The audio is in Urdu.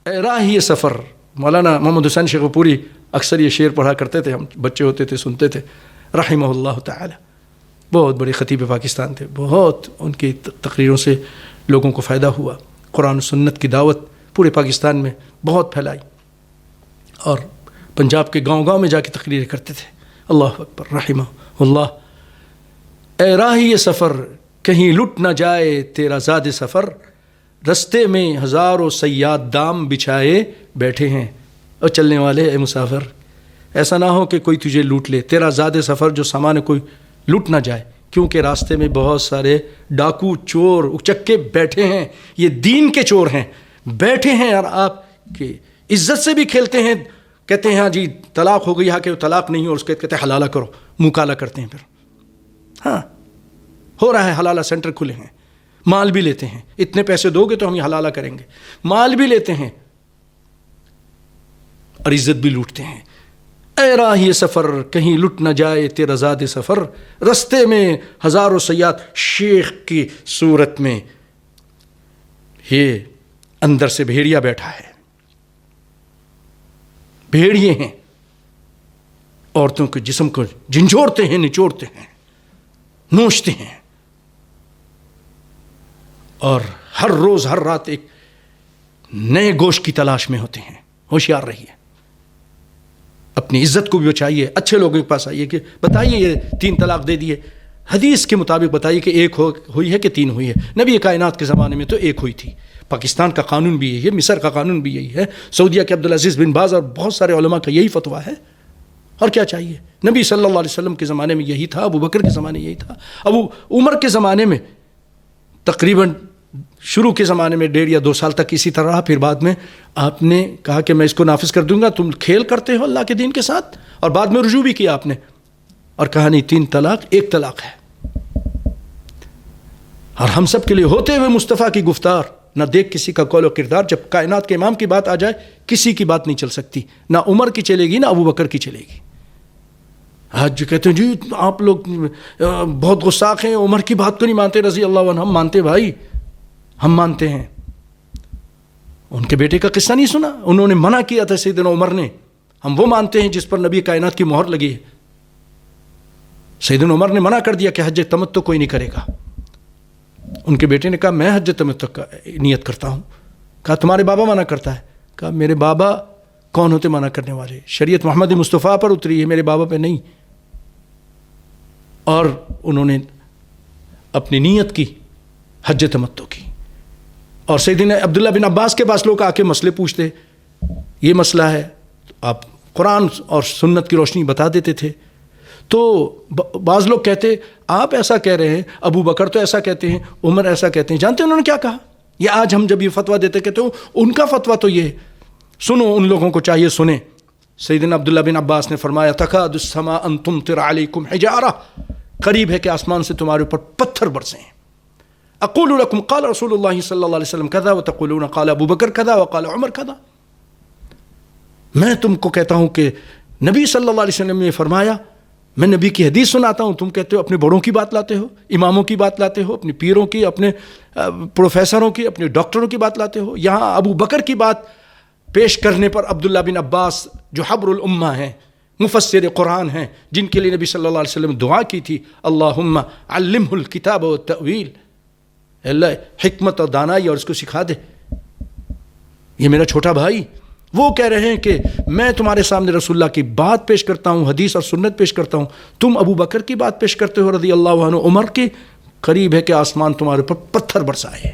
اے راہی سفر، مولانا محمد حسین شیخ پوری اکثر یہ شعر پڑھا کرتے تھے، ہم بچے ہوتے تھے سنتے تھے، رحمہ اللہ تعالی، بہت بڑے خطیب پاکستان تھے، بہت ان کی تقریروں سے لوگوں کو فائدہ ہوا، قرآن و سنت کی دعوت پورے پاکستان میں بہت پھیلائی، اور پنجاب کے گاؤں گاؤں میں جا کے تقریریں کرتے تھے۔ اللہ اکبر، رحمہ اللہ۔ اے راہی سفر کہیں لٹ نہ جائے تیرا زاد سفر، رستے میں ہزاروں صیاد دام بچھائے بیٹھے ہیں۔ اور چلنے والے اے مسافر، ایسا نہ ہو کہ کوئی تجھے لوٹ لے، تیرا زاد سفر جو سامان کوئی لوٹ نہ جائے، کیونکہ راستے میں بہت سارے ڈاکو چور اچکے بیٹھے ہیں، یہ دین کے چور ہیں، بیٹھے ہیں اور آپ کی عزت سے بھی کھیلتے ہیں، کہتے ہیں ہاں جی طلاق ہو گئی، ہاں کہ طلاق نہیں، اور اس کے کہتے ہیں حلالہ کرو، منہ کالا کرتے ہیں، پھر ہاں ہو رہا ہے، حلالہ سینٹر کھلے ہیں، مال بھی لیتے ہیں، اتنے پیسے دو گے تو ہم یہ حلالہ کریں گے، مال بھی لیتے ہیں اور عزت بھی لوٹتے ہیں۔ اے راہی سفر کہیں لٹ نہ جائے تیرا زاد سفر، رستے میں ہزاروں صیاد، شیخ کی صورت میں یہ اندر سے بھیڑیا بیٹھا ہے، بھیڑیے ہیں، عورتوں کے جسم کو جھنجھوڑتے ہیں، نچوڑتے ہیں، نوچتے ہیں، اور ہر روز ہر رات ایک نئے گوشت کی تلاش میں ہوتے ہیں۔ ہوشیار رہیے، اپنی عزت کو بھی بچائیے، اچھے لوگوں کے پاس آئیے کہ بتائیے یہ 3 طلاق دے دیے، حدیث کے مطابق بتائیے کہ 1 ہوئی ہے کہ 3 ہوئی ہے۔ نبی کائنات کے زمانے میں تو 1 ہوئی تھی، پاکستان کا قانون بھی یہی ہے، مصر کا قانون بھی یہی ہے، سعودیہ کے عبدالعزیز بن باز اور بہت سارے علماء کا یہی فتویٰ ہے، اور کیا چاہیے؟ نبی صلی اللہ علیہ وسلم کے زمانے میں یہی تھا، ابو بکر کے زمانے یہی تھا، ابو عمر کے زمانے میں تقریباً شروع کے زمانے میں 1.5 یا 2 سال تک اسی طرح رہا، پھر بعد میں آپ نے کہا کہ میں اس کو نافذ کر دوں گا، تم کھیل کرتے ہو اللہ کے دین کے ساتھ، اور بعد میں رجوع بھی کیا آپ نے، اور کہا نہیں 3 طلاق 1 طلاق ہے۔ اور ہم سب کے لیے ہوتے ہوئے مصطفیٰ کی گفتار، نہ دیکھ کسی کا قول و کردار، جب کائنات کے امام کی بات آ جائے کسی کی بات نہیں چل سکتی، نہ عمر کی چلے گی نہ ابو بکر کی چلے گی۔ آج جو کہتے ہیں جی آپ لوگ بہت غصاق ہیں، عمر کی بات کو نہیں مانتے رضی اللہ عنہ، ہم مانتے بھائی، ہم مانتے ہیں۔ ان کے بیٹے کا قصہ نہیں سنا، انہوں نے منع کیا تھا سیدنا عمر نے، ہم وہ مانتے ہیں جس پر نبی کائنات کی مہر لگی ہے۔ سیدنا عمر نے منع کر دیا کہ حج تمتع کوئی نہیں کرے گا۔ ان کے بیٹے نے کہا میں حج تمتع کا نیت کرتا ہوں۔ کہا تمہارے بابا منع کرتا ہے؟ کہا میرے بابا کون ہوتے منع کرنے والے، شریعت محمد مصطفیٰ پر اتری ہے، میرے بابا پہ نہیں۔ اور انہوں نے اپنی نیت کی، حج تمتع کی۔ اور سیدنا عبداللہ بن عباس کے پاس لوگ آ کے مسئلے پوچھتے، یہ مسئلہ ہے، آپ قرآن اور سنت کی روشنی بتا دیتے تھے۔ تو بعض لوگ کہتے آپ ایسا کہہ رہے ہیں، ابو بکر تو ایسا کہتے ہیں، عمر ایسا کہتے ہیں، جانتے ہیں انہوں نے کیا کہا؟ یہ آج ہم جب یہ فتویٰ دیتے کہتے ہو ان کا فتویٰ تو یہ ہے، سنو، ان لوگوں کو چاہیے سنیں۔ سیدنا عبداللہ بن عباس نے فرمایا تکاد السماء ان تمطر علیکم حجارہ، قریب ہے کہ آسمان سے تمہارے اوپر پتھر برسیں۔ اقول لکم قال رسول اللہ صلی اللہ علیہ وسلم کذا وتقولون قال ابو بکر کذا وقال عمر کذا، میں تم کو کہتا ہوں کہ نبی صلی اللہ علیہ وسلم نے فرمایا، میں نبی کی حدیث سناتا ہوں، تم کہتے ہو اپنے بڑوں کی بات لاتے ہو، اماموں کی بات لاتے ہو، اپنے پیروں کی، اپنے پروفیسروں کی، اپنے ڈاکٹروں کی بات لاتے ہو۔ یہاں ابو بکر کی بات پیش کرنے پر عبداللہ بن عباس جو حبر الامہ ہیں، مفسر قرآن ہیں، جن کے لیے نبی صلی اللہ علیہ وسلم دعا کی تھی اللہم علمہ الکتاب والتأویل، اللہ حکمت اور دانائی اور اس کو سکھا دے، یہ میرا چھوٹا بھائی، وہ کہہ رہے ہیں کہ میں تمہارے سامنے رسول اللہ کی بات پیش کرتا ہوں، حدیث اور سنت پیش کرتا ہوں، تم ابو بکر کی بات پیش کرتے ہو رضی اللہ عنہ، عمر کی، قریب ہے کہ آسمان تمہارے اوپر پتھر برسائے۔